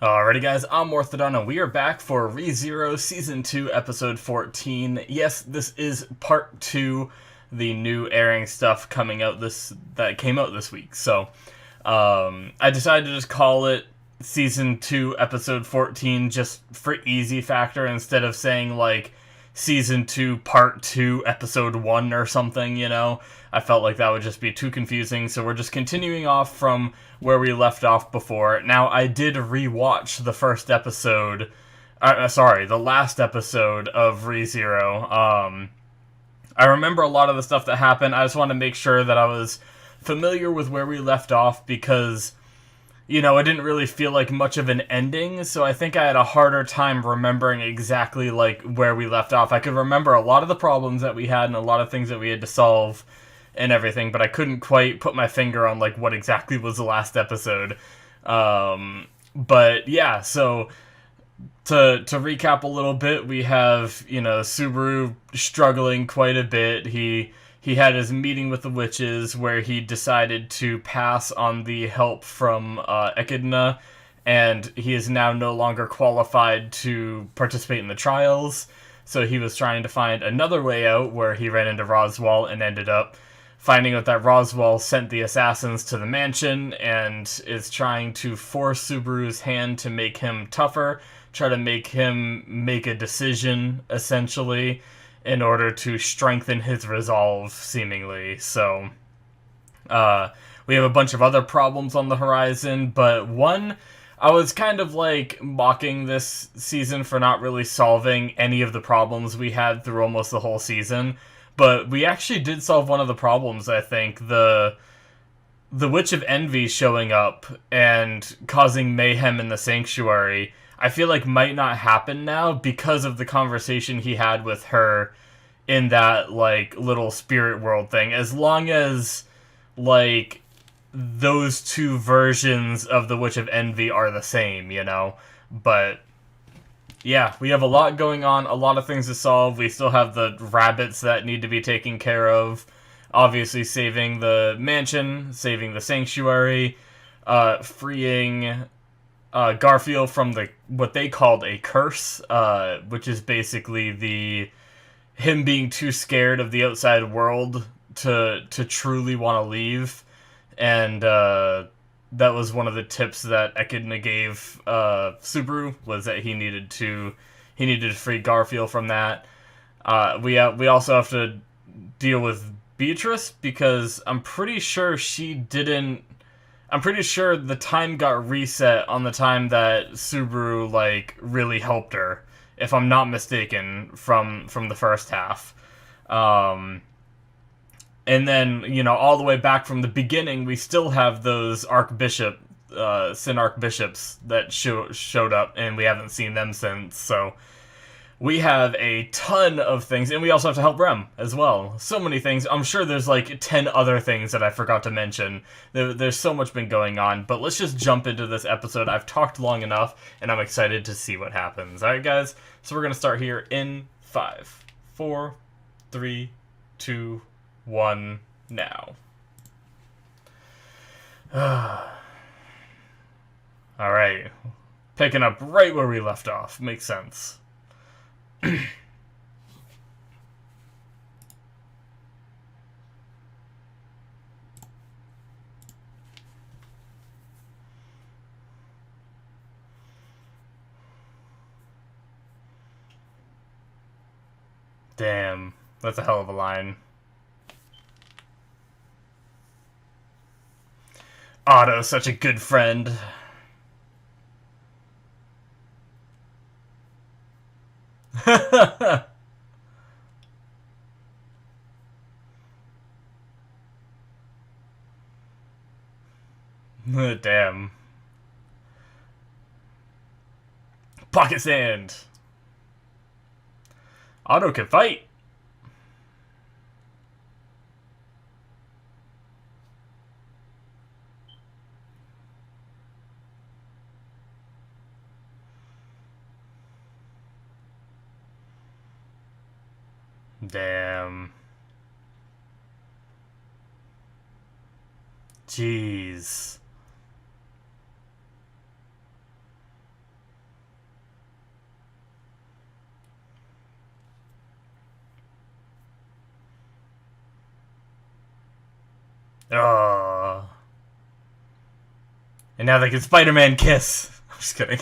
Alrighty guys, I'm Morthadon and we are back for ReZero Season 2 Episode 14. Yes, this is Part 2, the new airing stuff that came out this week. So, I decided to just call it Season 2 Episode 14 just for easy factor instead of saying like Season 2 Part 2 Episode 1 or something, you know? I felt like that would just be too confusing, so we're just continuing off from where we left off before. Now, I did rewatch the first episode, the last episode of ReZero. I remember a lot of the stuff that happened. I just wanted to make sure that I was familiar with where we left off because, you know, it didn't really feel like much of an ending, so I think I had a harder time remembering exactly, like, where we left off. I could remember a lot of the problems that we had and a lot of things that we had to solve and everything, but I couldn't quite put my finger on, like, what exactly was the last episode. But, yeah, so to recap a little bit, we have, you know, Subaru struggling quite a bit. He had his meeting with the witches where he decided to pass on the help from Echidna, and he is now no longer qualified to participate in the trials. So he was trying to find another way out where he ran into Roswell and ended up finding out that Roswell sent the assassins to the mansion and is trying to force Subaru's hand to make him tougher, try to make him make a decision, essentially, in order to strengthen his resolve, seemingly. So, we have a bunch of other problems on the horizon, but one, I was kind of like mocking this season for not really solving any of the problems we had through almost the whole season, but we actually did solve one of the problems, I think. The Witch of Envy showing up and causing mayhem in the Sanctuary, I feel like might not happen now because of the conversation he had with her in that, like, little spirit world thing. As long as, like, those two versions of the Witch of Envy are the same, you know? But yeah, we have a lot going on, a lot of things to solve. We still have the rabbits that need to be taken care of. Obviously, saving the mansion, saving the sanctuary, freeing Garfield from what they called a curse, which is basically him being too scared of the outside world to truly want to leave, and that was one of the tips that Echidna gave Subaru, was that he needed to free Garfield from that. We also have to deal with Beatrice because I'm pretty sure the time got reset on the time that Subaru like really helped her, if I'm not mistaken, from the first half. And then, you know, all the way back from the beginning, we still have those Sin Archbishops that showed up, and we haven't seen them since, so we have a ton of things, and we also have to help Rem as well. So many things. I'm sure there's like 10 other things that I forgot to mention. There's so much been going on, but let's just jump into this episode. I've talked long enough, and I'm excited to see what happens. Alright, guys? So we're going to start here in 5, 4, 3, 2, 1, now. Alright. Picking up right where we left off. Makes sense. Damn. That's a hell of a line. Otto's such a good friend. Damn. Pocket sand. Otto can fight. Damn. Jeez. Oh. And now they can Spider-Man kiss. I'm just kidding.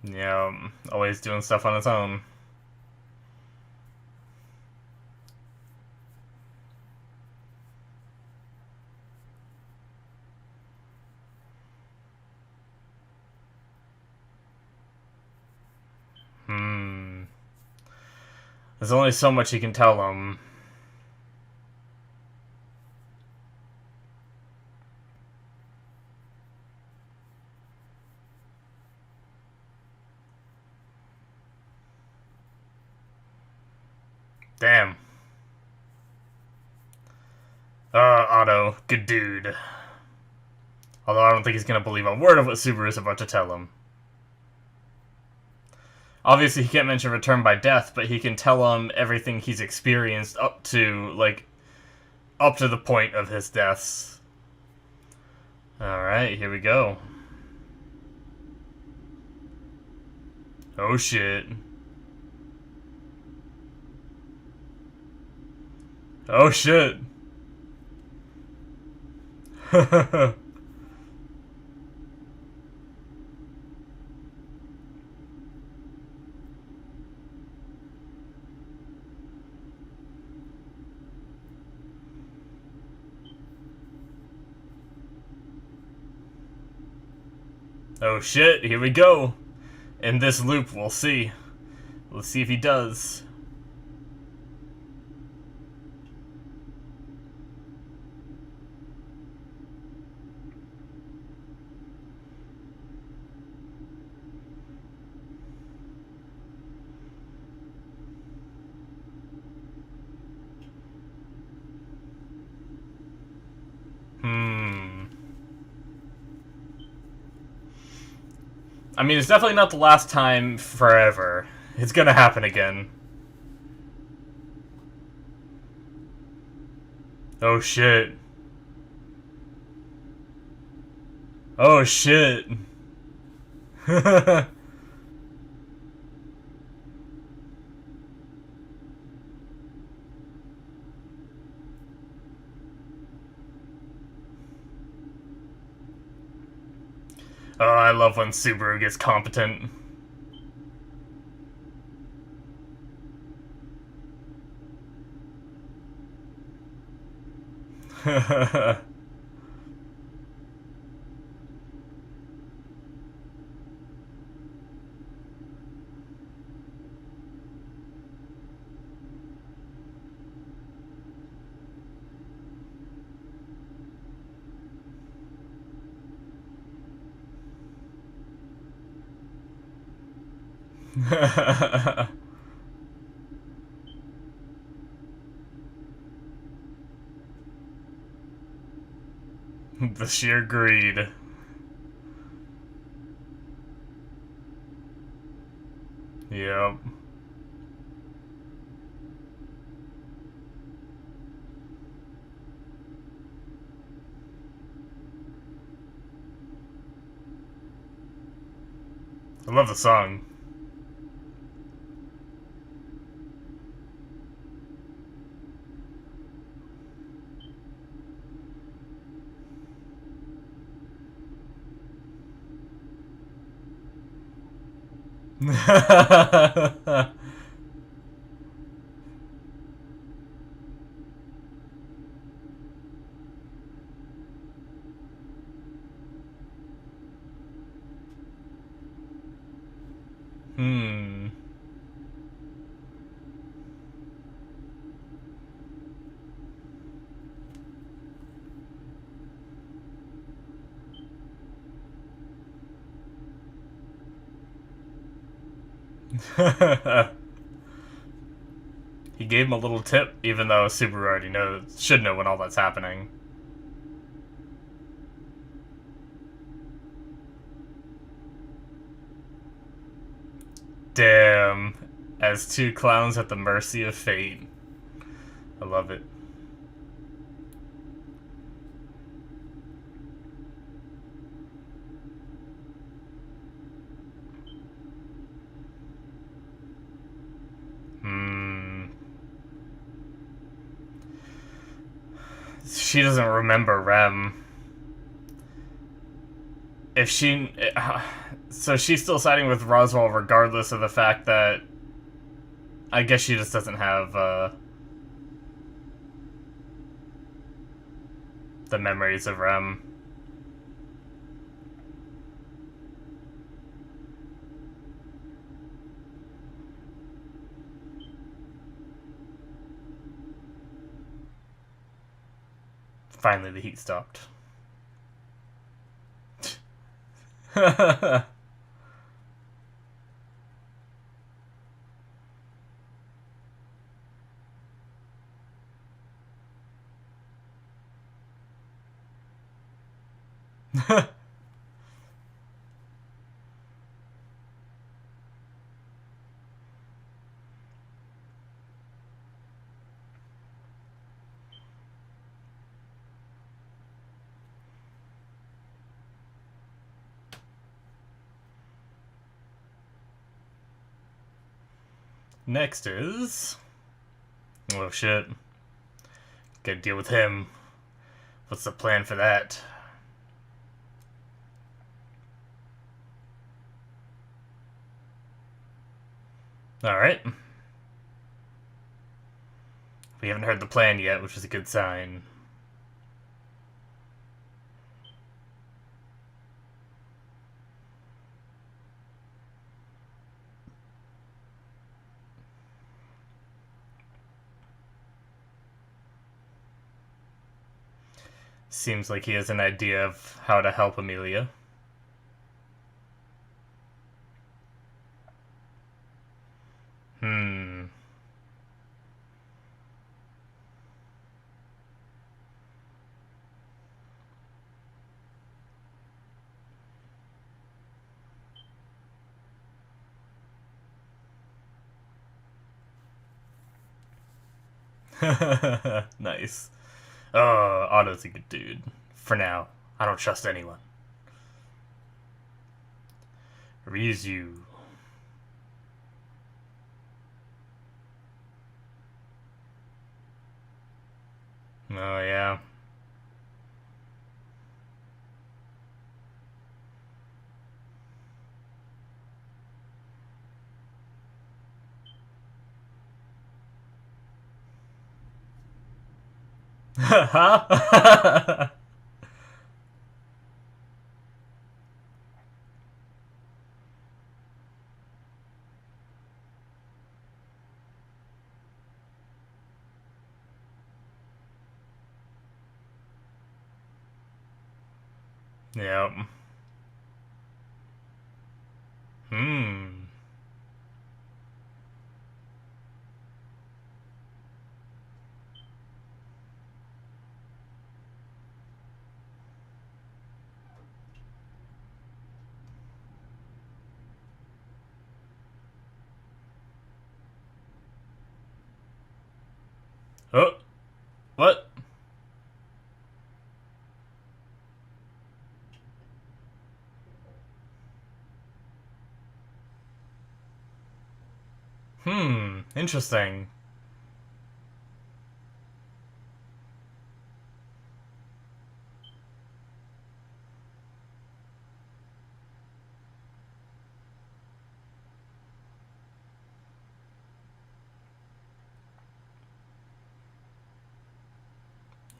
Yeah, always doing stuff on its own. There's only so much you can tell them. Damn. Otto, good dude. Although I don't think he's gonna believe a word of what Subaru's about to tell him. Obviously, he can't mention return by death, but he can tell him everything he's experienced up to, like, up to the point of his deaths. Alright, here we go. Oh shit. Oh shit. Oh shit, here we go. In this loop, we'll see. Let's see if he does. I mean, it's definitely not the last time forever. It's gonna happen again. Oh shit. Oh shit. Oh, I love when Subaru gets competent. The sheer greed. Yep. I love the song. Hmm. He gave him a little tip, even though Subaru already should know when all that's happening. Damn. As two clowns at the mercy of fate. I love it. she doesn't remember Rem. If she... So she's still siding with Roswaal regardless of the fact that... I guess she just doesn't have, the memories of Rem. Finally, the heat stopped. Next is... Oh shit. Gotta deal with him. What's the plan for that? Alright. We haven't heard the plan yet, which is a good sign. Seems like he has an idea of how to help Amelia. Nice. Oh, Otto's a good dude. For now. I don't trust anyone. Ryuzu. Oh, yeah. Huh? Yep. Hmm. Oh. What? Interesting.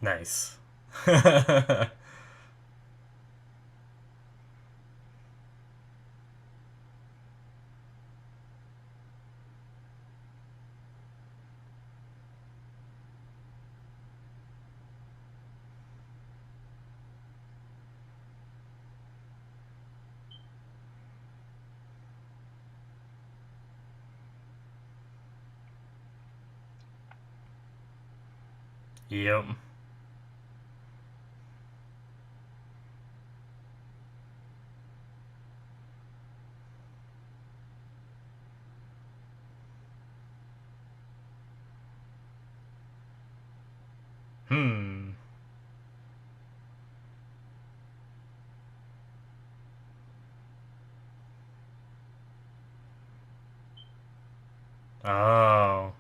Nice. Yep. Hmm. Oh.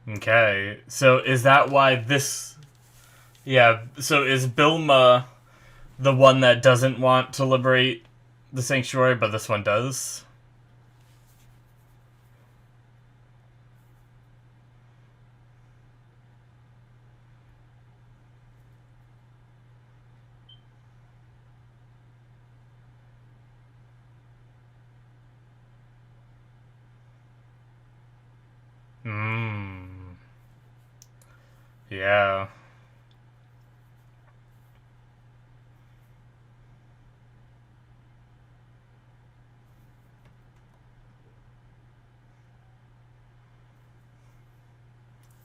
Okay, so is that why this... Yeah, so is Bilma the one that doesn't want to liberate the Sanctuary, but this one does? Hmm. Yeah.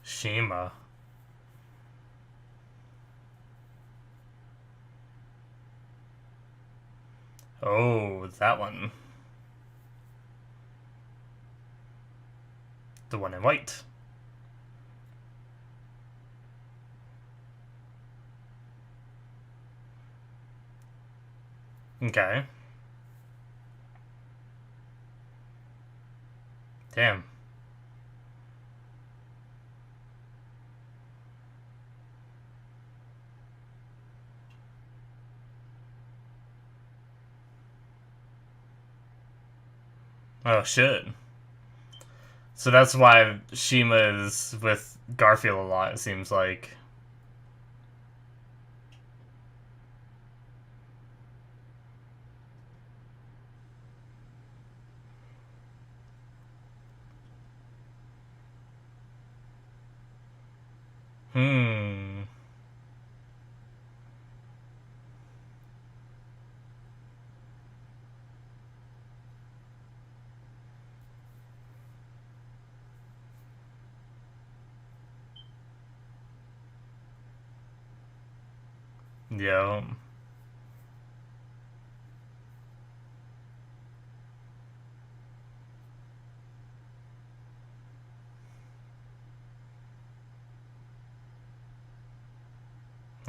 Shima. Oh, that one. The one in white. Okay. Damn. Oh, shit. So that's why Shima is with Garfield a lot, it seems like. Hmm. Yeah.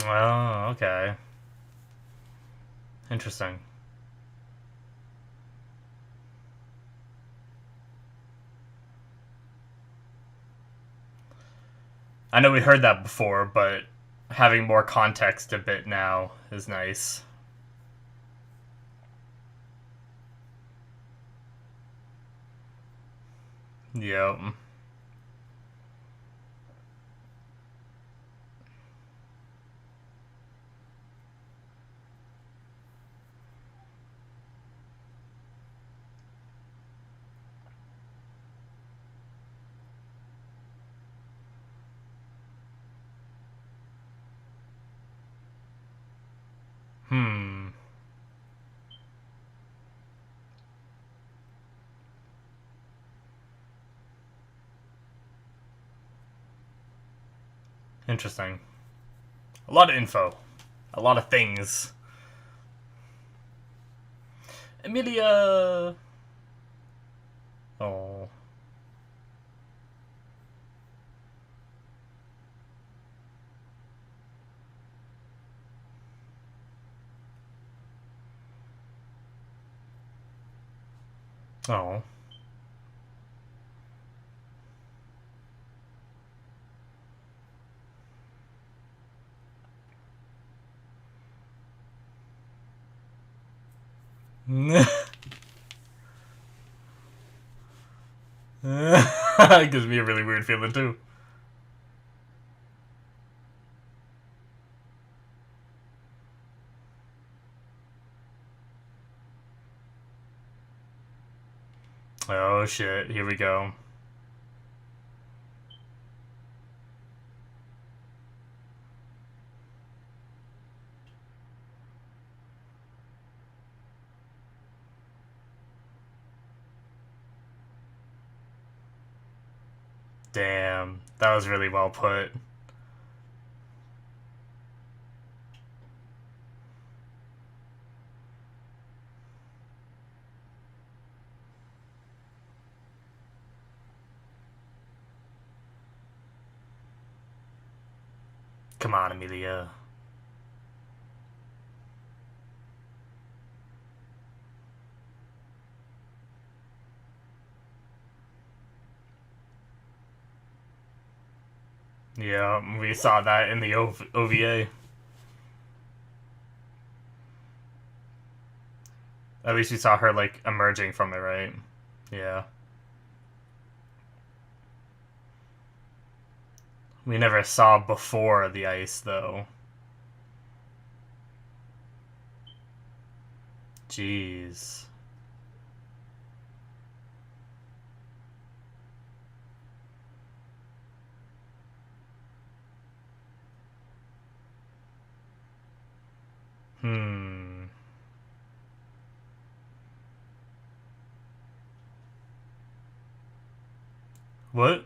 Oh, okay. Interesting. I know we heard that before, but having more context a bit now is nice. Yep. Hmm. Interesting. A lot of info. A lot of things. Emilia. Oh. Oh. It gives me a really weird feeling too. Oh shit, here we go. Damn, that was really well put. Come on, Amelia. Yeah, we saw that in the OVA. At least we saw her, like, emerging from it, right? Yeah. We never saw before the ice, though. Jeez. Hmm. What?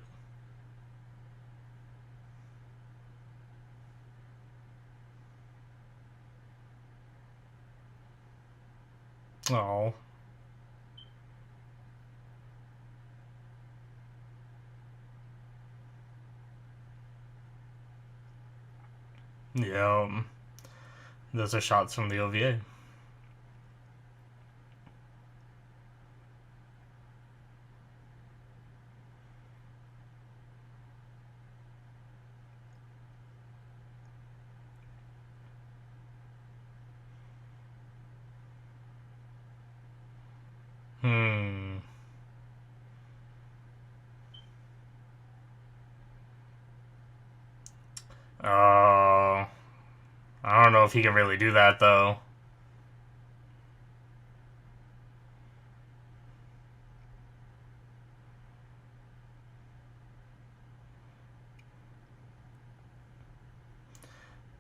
Oh. Yeah. Those are shots from the OVA. Hmm. Oh. I don't know if he can really do that, though.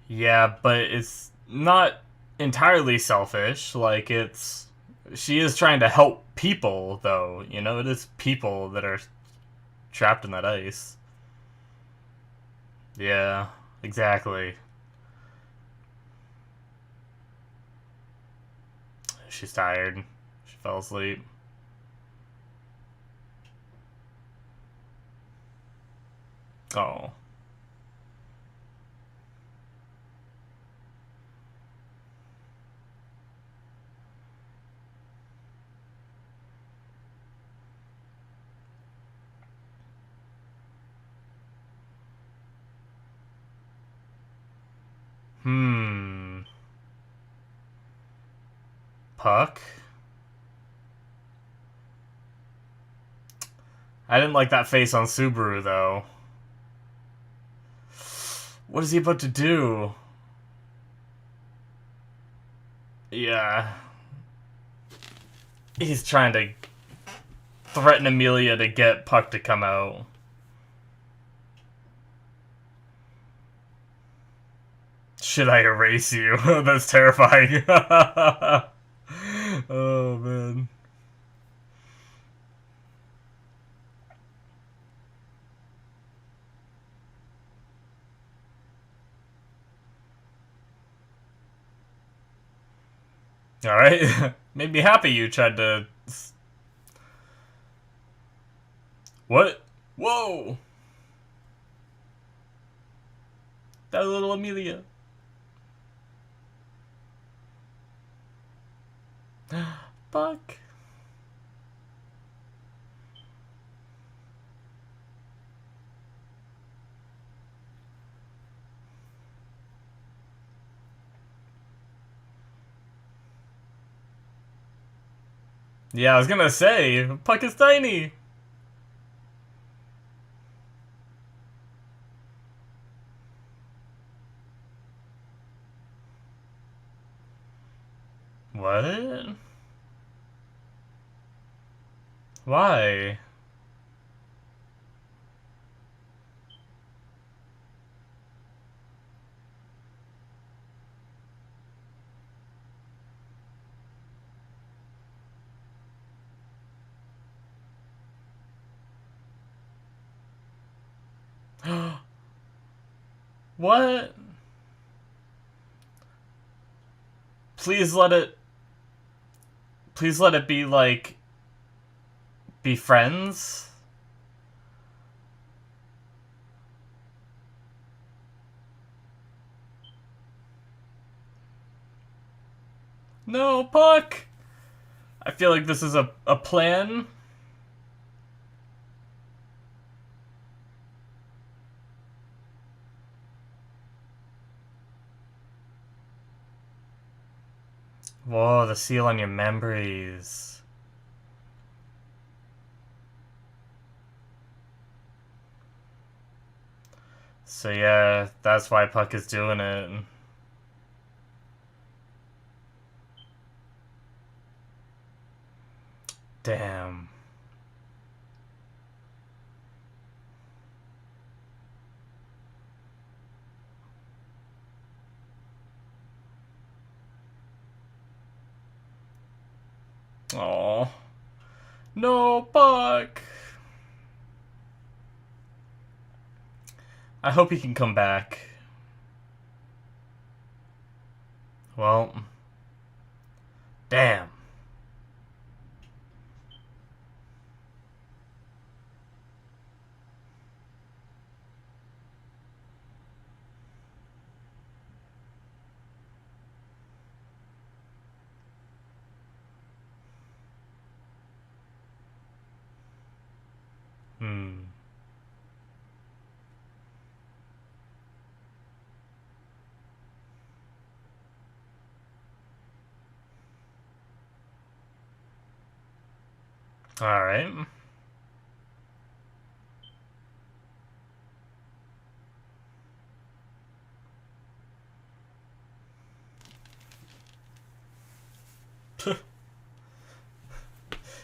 Yeah, but it's not entirely selfish. Like, it's. She is trying to help people, though. You know, it is people that are trapped in that ice. Yeah, exactly. She's tired. She fell asleep. Oh. Hmm. Puck? I didn't like that face on Subaru, though. What is he about to do? Yeah. He's trying to threaten Amelia to get Puck to come out. Should I erase you? That's terrifying. Oh, man. Alright. Made me happy you tried to. What? Whoa! That little Amelia. Fuck. Yeah, I was gonna say, Puck is tiny. What? Why? What? Please let it. Please let it be like. Be friends? No, Puck! I feel like this is a plan. Whoa, the seal on your memories. So yeah, that's why Puck is doing it. Damn. Oh. No, Puck! I hope he can come back. Well. Damn. Hmm. Alright.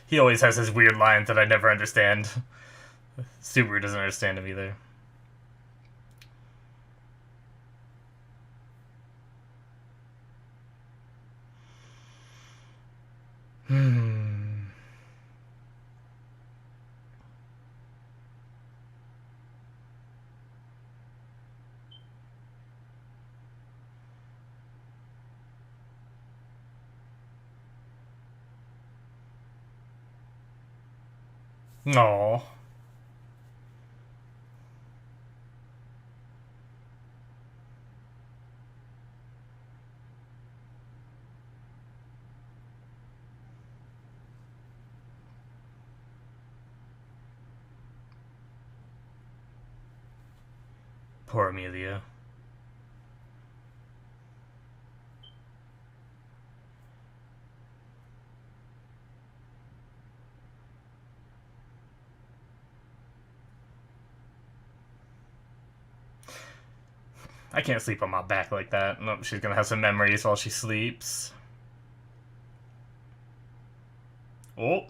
He always has his weird lines that I never understand. Subaru doesn't understand him either. Hmm. No. Poor Amelia. I can't sleep on my back like that. Nope, she's gonna have some memories while she sleeps. Oh.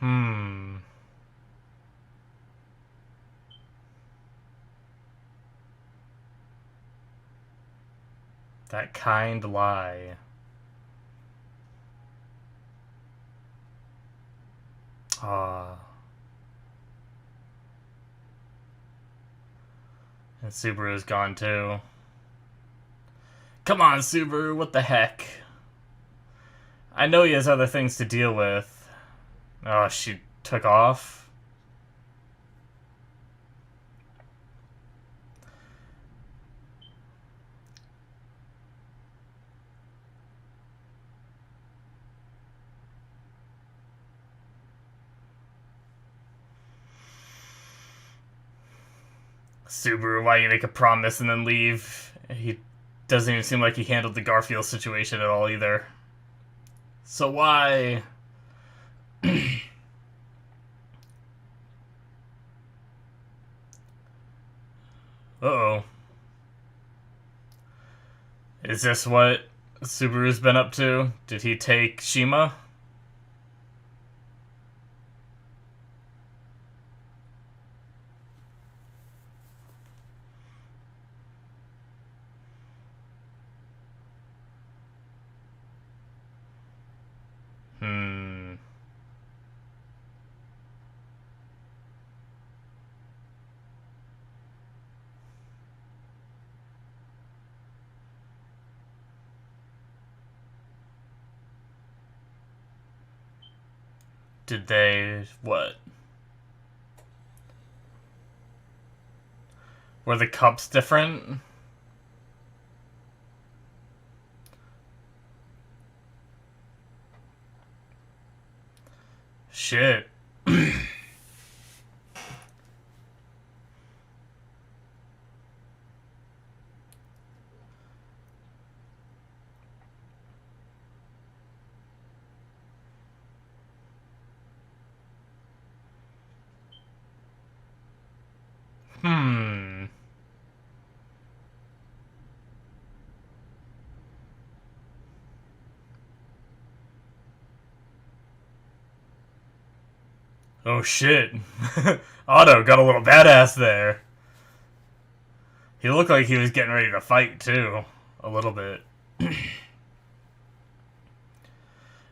Hmm. That kind lie. Ah. And Subaru's gone too. Come on, Subaru, what the heck? I know he has other things to deal with. Oh, she took off? Subaru, why you make a promise and then leave? He doesn't even seem like he handled the Garfield situation at all either. So why? Uh-oh. Is this what Subaru's been up to? Did he take Shima? Hmm. Did they... what? Were the cups different? Shit. Hmm. Oh shit. Otto got a little badass there. He looked like he was getting ready to fight too. A little bit.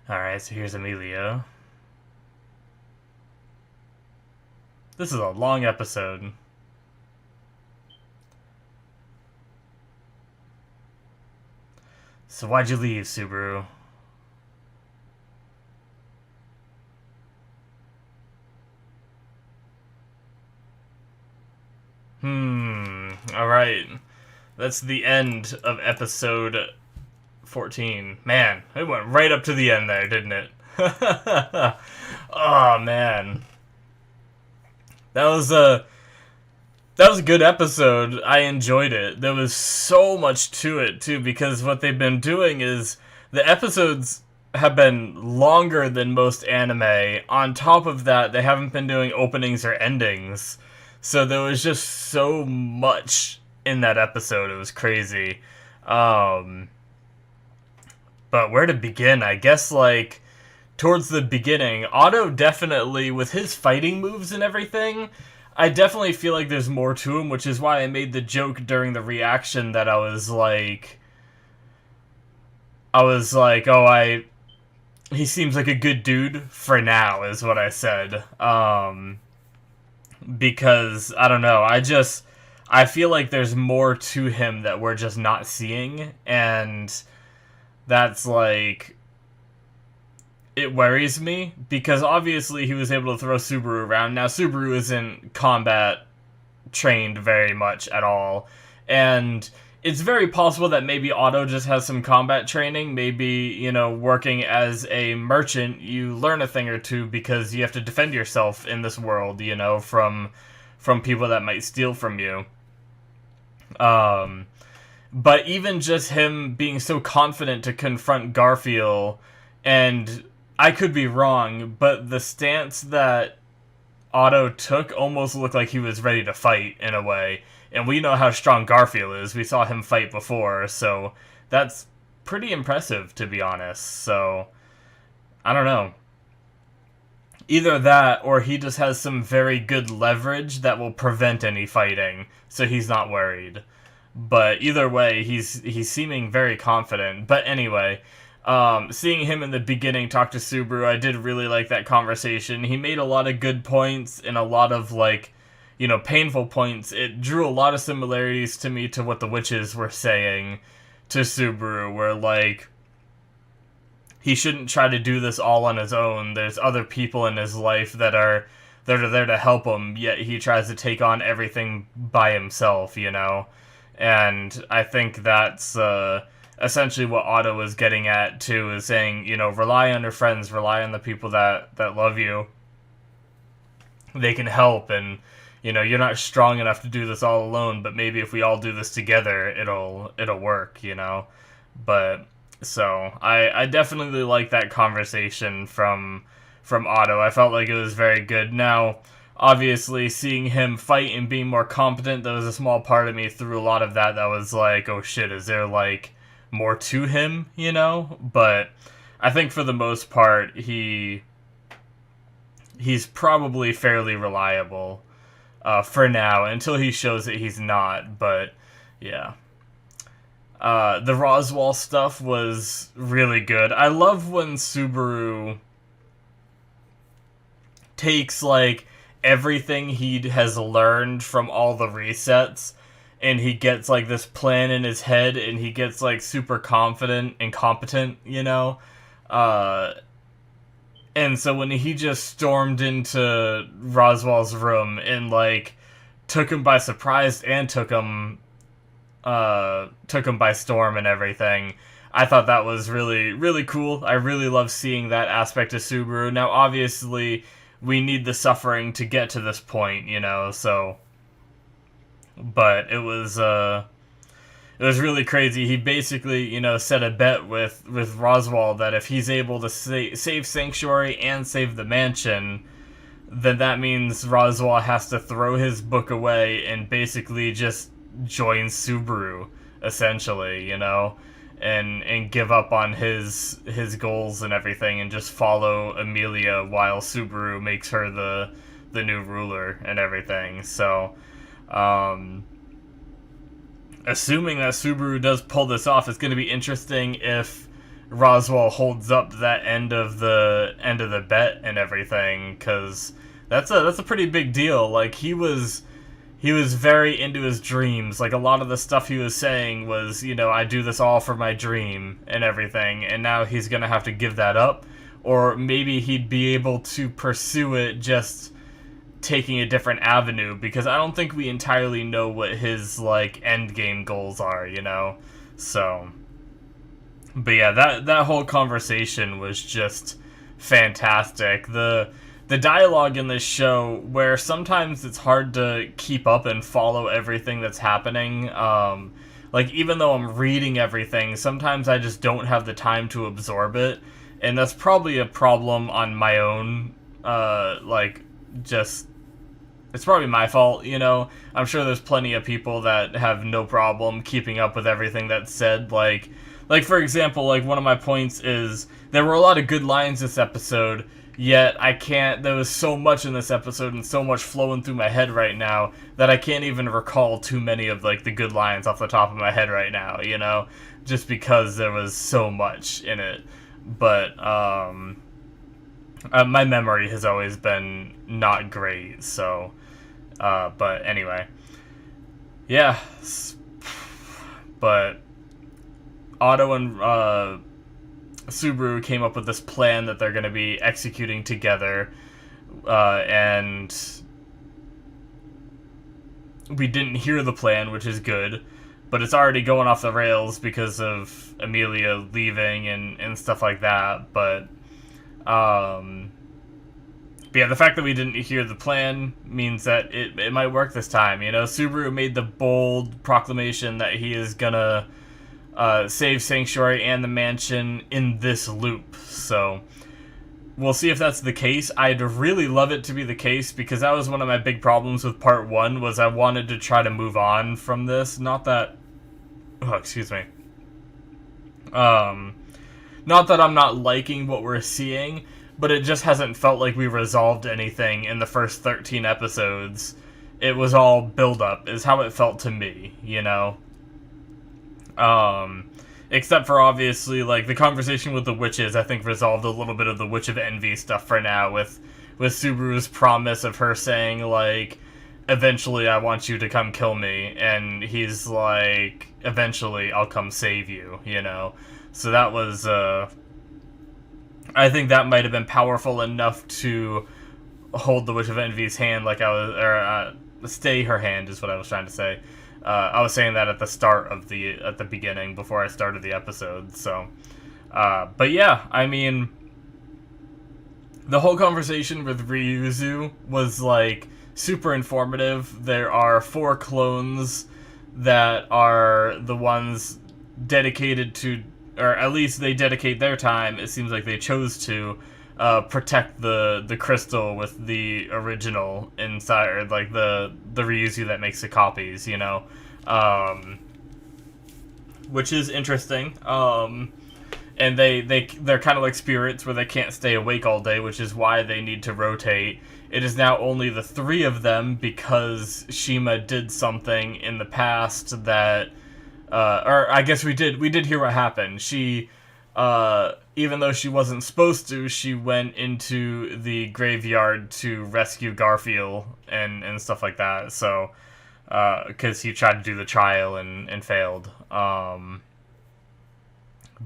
Alright, so here's Emilio. This is a long episode. So why'd you leave, Subaru? Alright. That's the end of episode 14. Man, it went right up to the end there, didn't it? Oh, man. That was a good episode. I enjoyed it. There was so much to it, too, because what they've been doing is the episodes have been longer than most anime. On top of that, they haven't been doing openings or endings. So there was just so much in that episode. It was crazy. But where to begin? I guess, like, towards the beginning, Otto definitely, with his fighting moves and everything, I definitely feel like there's more to him, which is why I made the joke during the reaction that I was like, oh, he seems like a good dude for now, is what I said. Because, I don't know, I feel like there's more to him that we're just not seeing, and that's like, it worries me, because obviously he was able to throw Subaru around. Now, Subaru isn't combat trained very much at all, and it's very possible that maybe Otto just has some combat training. Maybe, you know, working as a merchant, you learn a thing or two because you have to defend yourself in this world, you know, from people that might steal from you. But even just him being so confident to confront Garfield, and I could be wrong, but the stance that Otto took almost looked like he was ready to fight in a way. And we know how strong Garfield is. We saw him fight before, so that's pretty impressive, to be honest. So, I don't know. Either that, or he just has some very good leverage that will prevent any fighting, so he's not worried. But either way, he's seeming very confident. But anyway, seeing him in the beginning talk to Subaru, I did really like that conversation. He made a lot of good points and a lot of, like, you know, painful points. It drew a lot of similarities to me to what the witches were saying to Subaru, where, like, he shouldn't try to do this all on his own. There's other people in his life that are there to help him, yet he tries to take on everything by himself, you know? And I think that's essentially what Otto was getting at, too, is saying, you know, rely on your friends, rely on the people that love you. They can help, and, you know, you're not strong enough to do this all alone, but maybe if we all do this together, it'll work, you know? But, so, I definitely like that conversation from Otto. I felt like it was very good. Now, obviously, seeing him fight and being more competent, there was a small part of me through a lot of that was like, oh shit, is there, like, more to him, you know? But I think for the most part, he's probably fairly reliable for now, until he shows that he's not, but yeah. The Roswell stuff was really good. I love when Subaru takes, like, everything he has learned from all the resets, and he gets, like, this plan in his head, and he gets, like, super confident and competent, you know? And so when he just stormed into Roswell's room and, like, took him by surprise and took him by storm and everything, I thought that was really, really cool. I really love seeing that aspect of Subaru. Now, obviously, we need the suffering to get to this point, you know, so... But it was really crazy. He basically, you know, set a bet with Roswell that if he's able to save Sanctuary and save the mansion, then that means Roswaal has to throw his book away and basically just join Subaru, essentially, you know, and give up on his goals and everything, and just follow Amelia while Subaru makes her the new ruler and everything. So, assuming that Subaru does pull this off, it's going to be interesting if Roswaal holds up that end of the bet and everything, because that's a pretty big deal. Like, he was very into his dreams. Like, a lot of the stuff he was saying was, you know, I do this all for my dream and everything, and now he's gonna have to give that up, or maybe he'd be able to pursue it just taking a different avenue, because I don't think we entirely know what his, like, end game goals are, you know? So, but yeah, that whole conversation was just fantastic. The dialogue in this show, where sometimes it's hard to keep up and follow everything that's happening, like, even though I'm reading everything, sometimes I just don't have the time to absorb it, and that's probably a problem on my own, like, just, it's probably my fault, you know? I'm sure there's plenty of people that have no problem keeping up with everything that's said, like, for example, like, one of my points is, there were a lot of good lines this episode, yet there was so much in this episode and so much flowing through my head right now that I can't even recall too many of, like, the good lines off the top of my head right now, you know? Just because there was so much in it. But, my memory has always been not great, so, but anyway. Yeah. But Otto and, Subaru came up with this plan that they're going to be executing together, and we didn't hear the plan, which is good, but it's already going off the rails because of Amelia leaving and stuff like that. But yeah, the fact that we didn't hear the plan means that it might work this time, you know? Subaru made the bold proclamation that he is gonna save Sanctuary and the mansion in this loop, so we'll see if that's the case. I'd really love it to be the case, because that was one of my big problems with part 1, was I wanted to try to move on from this. Not that... Oh, excuse me. Not that I'm not liking what we're seeing, but it just hasn't felt like we resolved anything in the first 13 episodes. It was all build-up, is how it felt to me, you know? Except for, obviously, like, the conversation with the witches, I think, resolved a little bit of the Witch of Envy stuff for now, with Subaru's promise of her saying, like, eventually I want you to come kill me, and he's like, eventually I'll come save you, you know? So that was, I think that might have been powerful enough to hold the Witch of Envy's hand, like stay her hand is what I was trying to say. I was saying that at the start of at the beginning, before I started the episode, so, but yeah, I mean, the whole conversation with Ryuzu was, like, super informative. There are 4 clones that are the ones dedicated to, or at least they dedicate their time, it seems like they chose to, protect the crystal with the original inside, or, like, the Ryuzu that makes the copies, you know? Which is interesting. And they're kind of like spirits where they can't stay awake all day, which is why they need to rotate. It is now only the 3 of them because Shima did something in the past that, or I guess we did hear what happened. She, even though she wasn't supposed to, she went into the graveyard to rescue Garfield and stuff like that. So, because he tried to do the trial and failed.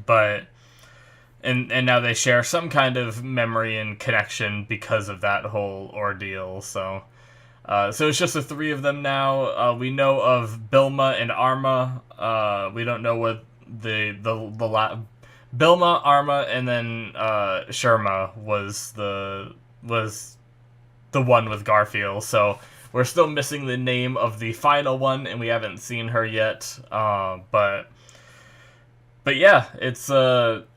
But, and now they share some kind of memory and connection because of that whole ordeal, so it's just the 3 of them now. We know of Bilma and Arma. We don't know what Bilma, Arma, and then Sherma was the one with Garfield, so we're still missing the name of the final one, and we haven't seen her yet, but but yeah, it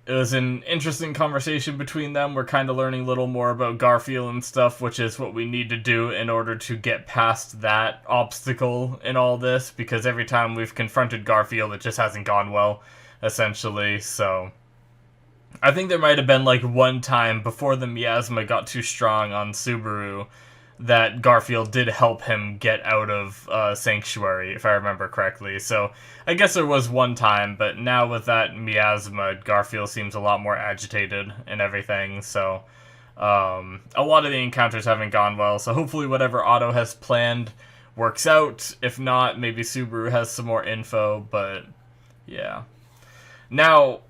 was an interesting conversation between them. We're kind of learning a little more about Garfield and stuff, which is what we need to do in order to get past that obstacle in all this, because every time we've confronted Garfield, it just hasn't gone well, essentially. So I think there might have been like one time before the miasma got too strong on Subaru that Garfield did help him get out of Sanctuary, if I remember correctly. So I guess there was one time, but now with that miasma, Garfield seems a lot more agitated and everything. So a lot of the encounters haven't gone well. So hopefully whatever Otto has planned works out. If not, maybe Subaru has some more info, but yeah. Now,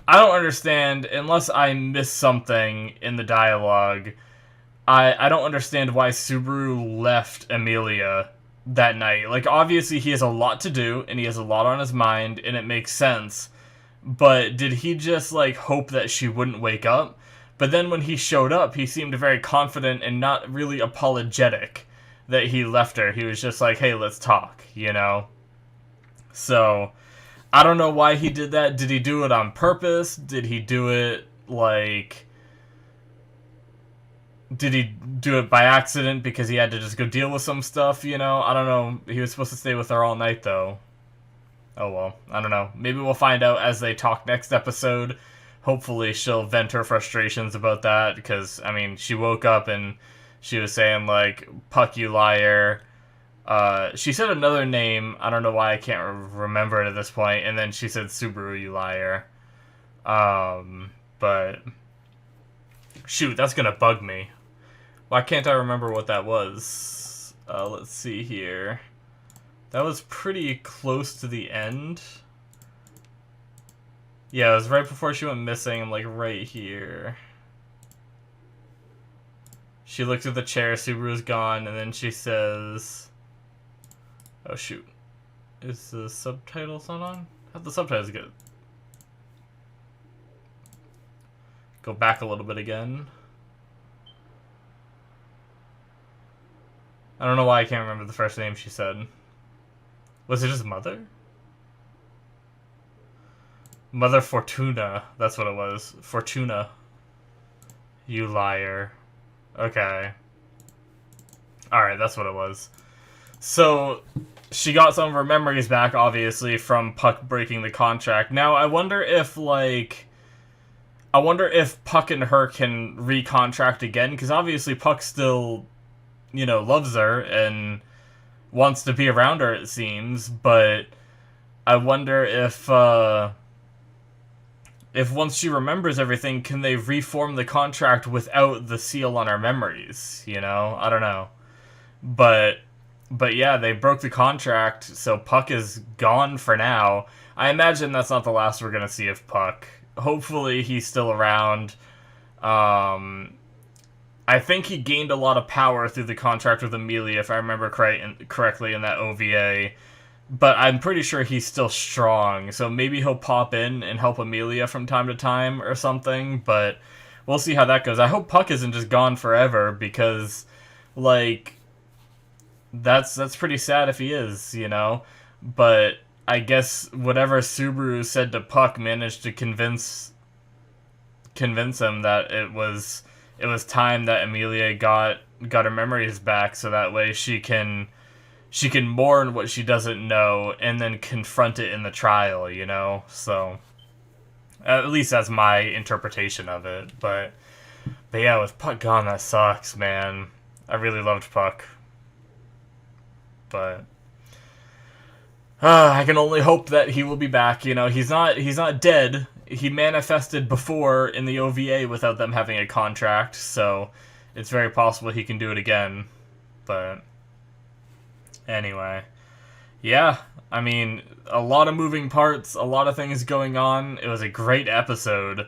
I don't understand, unless I missed something in the dialogue, I don't understand why Subaru left Emilia that night. Like, obviously he has a lot to do, and he has a lot on his mind, and it makes sense. But did he just, like, hope that she wouldn't wake up? But then when he showed up, he seemed very confident and not really apologetic that he left her. He was just like, hey, let's talk, you know? So I don't know why he did that. Did he do it on purpose? Did he do it, like... Did he do it by accident because he had to just go deal with some stuff, you know? I don't know. He was supposed to stay with her all night, though. Oh, well. I don't know. Maybe we'll find out as they talk next episode. Hopefully she'll vent her frustrations about that, because, I mean, she woke up and she was saying, like, Puck, you liar. She said another name. I don't know why I can't remember it at this point. And then she said Subaru, you liar. But shoot, that's gonna bug me. Why can't I remember what that was? Let's see here. That was pretty close to the end. Yeah, it was right before she went missing. I'm like right here. She looks at the chair, Subaru's gone, and then she says... Oh shoot. Is the subtitles not on? How'd the subtitles get? Go back a little bit again. I don't know why I can't remember the first name she said. Was it just Mother? Mother Fortuna. That's what it was. Fortuna. You liar. Okay. Alright, that's what it was. So, she got some of her memories back, obviously, from Puck breaking the contract. Now, I wonder if, like... I wonder if Puck and her can recontract again, because obviously Puck still, you know, loves her and wants to be around her, it seems, but I wonder if once she remembers everything, can they reform the contract without the seal on her memories, you know? I don't know. But yeah, they broke the contract, so Puck is gone for now. I imagine that's not the last we're going to see of Puck. Hopefully he's still around. I think he gained a lot of power through the contract with Emilia, if I remember correctly in that OVA. But I'm pretty sure he's still strong, so maybe he'll pop in and help Emilia from time to time or something, but we'll see how that goes. I hope Puck isn't just gone forever, because, like, that's pretty sad if he is, you know? But I guess whatever Subaru said to Puck managed to convince him that it was time that Emilia got her memories back, so that way she can mourn what she doesn't know and then confront it in the trial, you know? So at least that's my interpretation of it. But yeah, with Puck gone, that sucks, man. I really loved Puck. But I can only hope that he will be back. You know, he's not dead. He manifested before in the OVA without them having a contract, so it's very possible he can do it again. But anyway, yeah, I mean, a lot of moving parts, a lot of things going on. It was a great episode.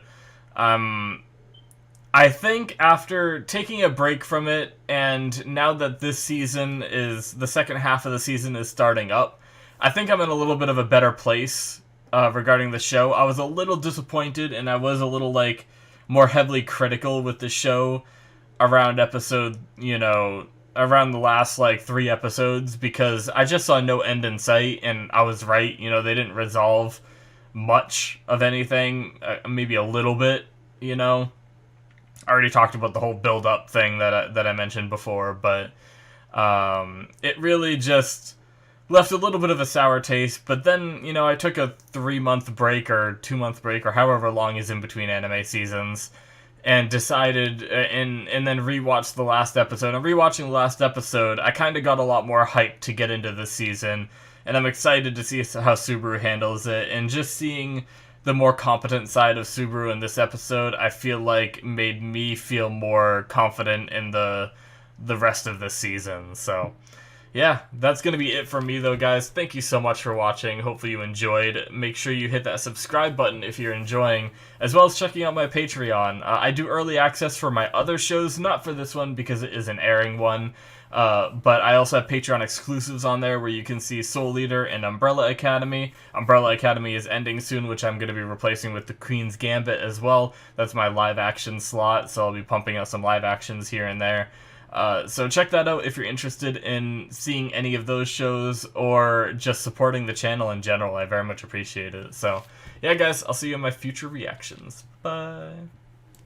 I think after taking a break from it, and now that this season is, the second half of the season is starting up, I think I'm in a little bit of a better place regarding the show. I was a little disappointed, and I was a little, like, more heavily critical with the show around episode, you know, around the last, like, 3 episodes, because I just saw no end in sight, and I was right. You know, they didn't resolve much of anything, maybe a little bit, you know. I already talked about the whole build-up thing that I mentioned before, but it really just left a little bit of a sour taste. But then, you know, I took a 3-month break or 2-month break or however long is in between anime seasons, and decided and then rewatched the last episode. And rewatching the last episode, I kind of got a lot more hyped to get into this season, and I'm excited to see how Subaru handles it. And just seeing the more competent side of Subaru in this episode, I feel like made me feel more confident in the rest of this season. So yeah, that's going to be it for me, though, guys. Thank you so much for watching. Hopefully you enjoyed. Make sure you hit that subscribe button if you're enjoying, as well as checking out my Patreon. I do early access for my other shows, not for this one because it is an airing one, but I also have Patreon exclusives on there where you can see Soul Eater and Umbrella Academy. Umbrella Academy is ending soon, which I'm going to be replacing with the Queen's Gambit as well. That's my live action slot, so I'll be pumping out some live actions here and there. So check that out if you're interested in seeing any of those shows or just supporting the channel in general. I very much appreciate it. So yeah, guys, I'll see you in my future reactions. Bye.